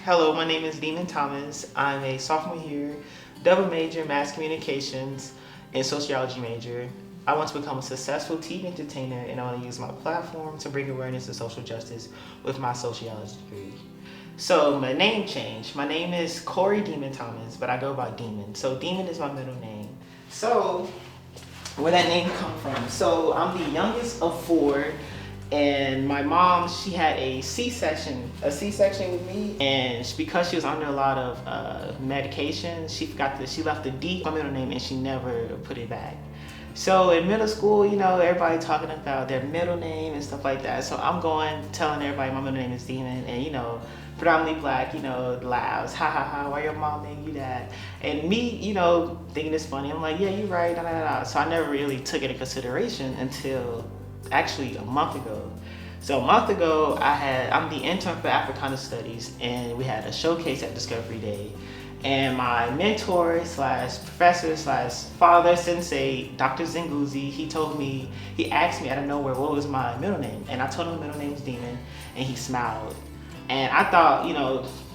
Hello, my name is Demon Thomas. I'm a sophomore here, double major, mass communications, and sociology major. I want to become a successful TV entertainer, and I want to use my platform to bring awareness to social justice with my sociology degree. So my name changed. My name is Corey Demon Thomas, but I go by Demon. So Demon is my middle name. So where that name come from? So I'm the youngest of four, and my mom, she had a C-section with me, and because she was under a lot of medication, she left the D, my middle name, and she never put it back. So in middle school, everybody talking about their middle name and stuff like that. So I'm telling everybody my middle name is Demon, and predominantly black, laughs, ha ha ha, why your mom named you that? And me, thinking it's funny, I'm like, yeah, you're right, da da da. So I never really took it into consideration until actually a month ago. So a month ago, I'm the intern for Africana Studies, and we had a showcase at Discovery Day. And my mentor slash professor slash father sensei, Dr. Zenguzi, he asked me out of nowhere what was my middle name. And I told him my middle name is Demon, and he smiled. And I thought,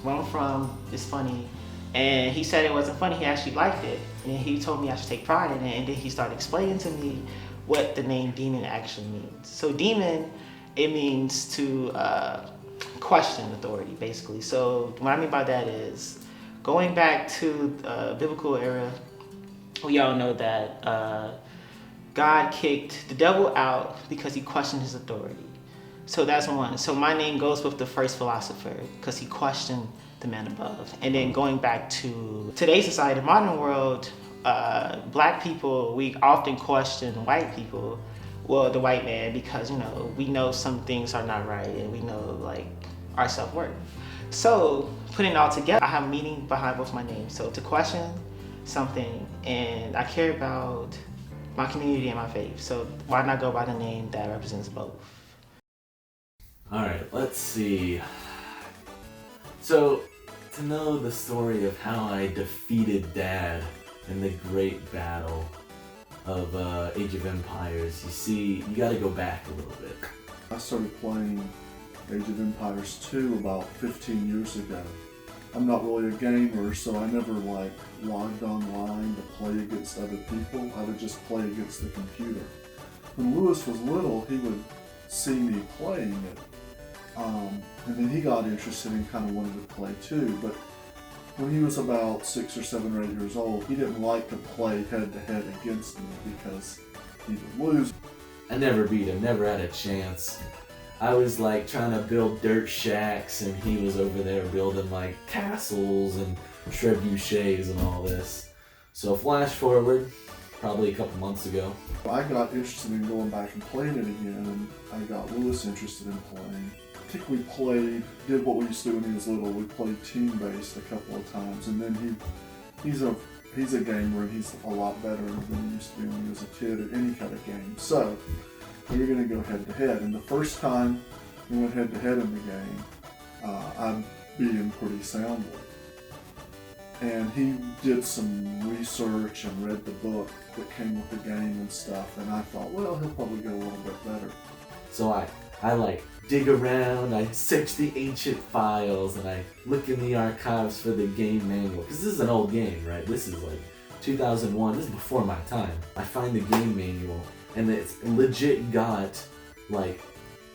where I'm from is funny. And he said it wasn't funny, he actually liked it. And he told me I should take pride in it, and then he started explaining to me what the name Demon actually means. So Demon, it means to question authority, basically. So what I mean by that is, going back to the biblical era, we all know that God kicked the devil out because he questioned his authority. So that's one. So my name goes with the first philosopher because he questioned the man above. And then going back to today's society, the modern world, black people, we often question white people, well, the white man, because we know some things are not right, and we know our self-worth. So putting it all together, I have a meaning behind both my names. So to question something, and I care about my community and my faith. So why not go by the name that represents both? All right, let's see. So to know the story of how I defeated Dad in the great battle of Age of Empires, you gotta go back a little bit. I started playing Age of Empires 2 about 15 years ago. I'm not really a gamer, so I never logged online to play against other people. I would just play against the computer. When Lewis was little, he would see me playing it, and then he got interested and kind of wanted to play too. But when he was about 6 or 7 or 8 years old, he didn't like to play head-to-head against me because he would lose. I never beat him, never had a chance. I was trying to build dirt shacks, and he was over there building castles and trebuchets and all this. So flash forward, probably a couple months ago. I got interested in going back and playing it again, and I got Lewis interested in playing. I think we did what we used to do when he was little. We played team-based a couple of times, and then he's a gamer, and he's a lot better than he used to be when he was a kid at any kind of game. So we were going to go head-to-head, and the first time we went head-to-head in the game, I beat him pretty soundly. And he did some research and read the book that came with the game and stuff, and I thought, well, he'll probably get a little bit better. So I dig around, I search the ancient files, and I look in the archives for the game manual. Because this is an old game, right? This is 2001, this is before my time. I find the game manual, and it's legit got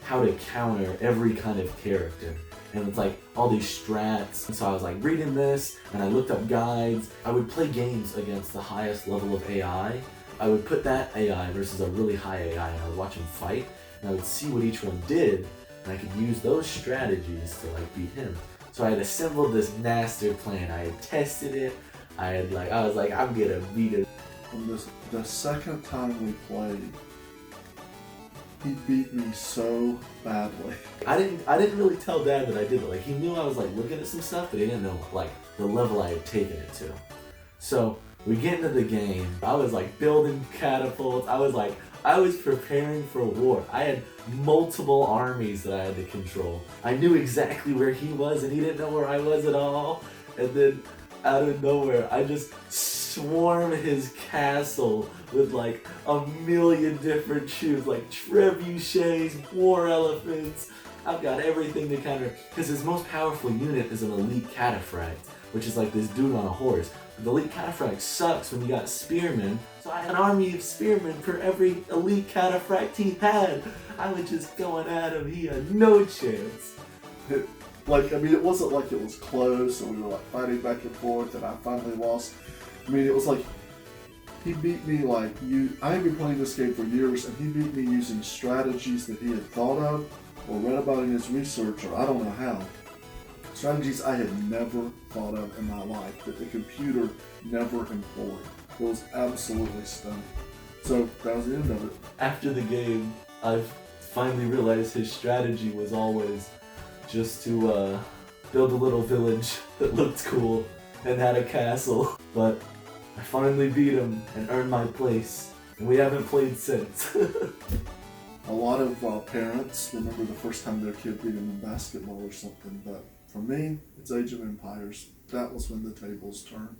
how to counter every kind of character. And it's all these strats. And so I was reading this, and I looked up guides. I would play games against the highest level of AI. I would put that AI versus a really high AI, and I would watch them fight, and I would see what each one did, and I could use those strategies to beat him. So I had assembled this master plan. I had tested it. I was I'm gonna beat it. And the second time we played, he beat me so badly. I didn't really tell Dad that I did it. He knew I was looking at some stuff, but he didn't know the level I had taken it to. So we get into the game. I was building catapults. I was preparing for war. I had multiple armies that I had to control. I knew exactly where he was, and he didn't know where I was at all. And then out of nowhere, I just swarm his castle with like a million different troops, like trebuchets, war elephants. I've got everything to counter, because his most powerful unit is an elite cataphract, which is like this dude on a horse. But the elite cataphract sucks when you got spearmen, so I had an army of spearmen for every elite cataphract he had. I was just going at him, he had no chance. Like, I mean, it wasn't like it was close and we were like fighting back and forth and I finally lost. I mean, it was like, he beat me like, I had been playing this game for years and he beat me using strategies that he had thought of or read about in his research, or I don't know how. Strategies I had never thought of in my life, that the computer never employed. It was absolutely stunning. So that was the end of it. After the game, I've finally realized his strategy was always just to build a little village that looked cool and had a castle. But I finally beat him and earned my place, and we haven't played since. A lot of parents remember the first time their kid beat them in basketball or something, but for me, it's Age of Empires. That was when the tables turned.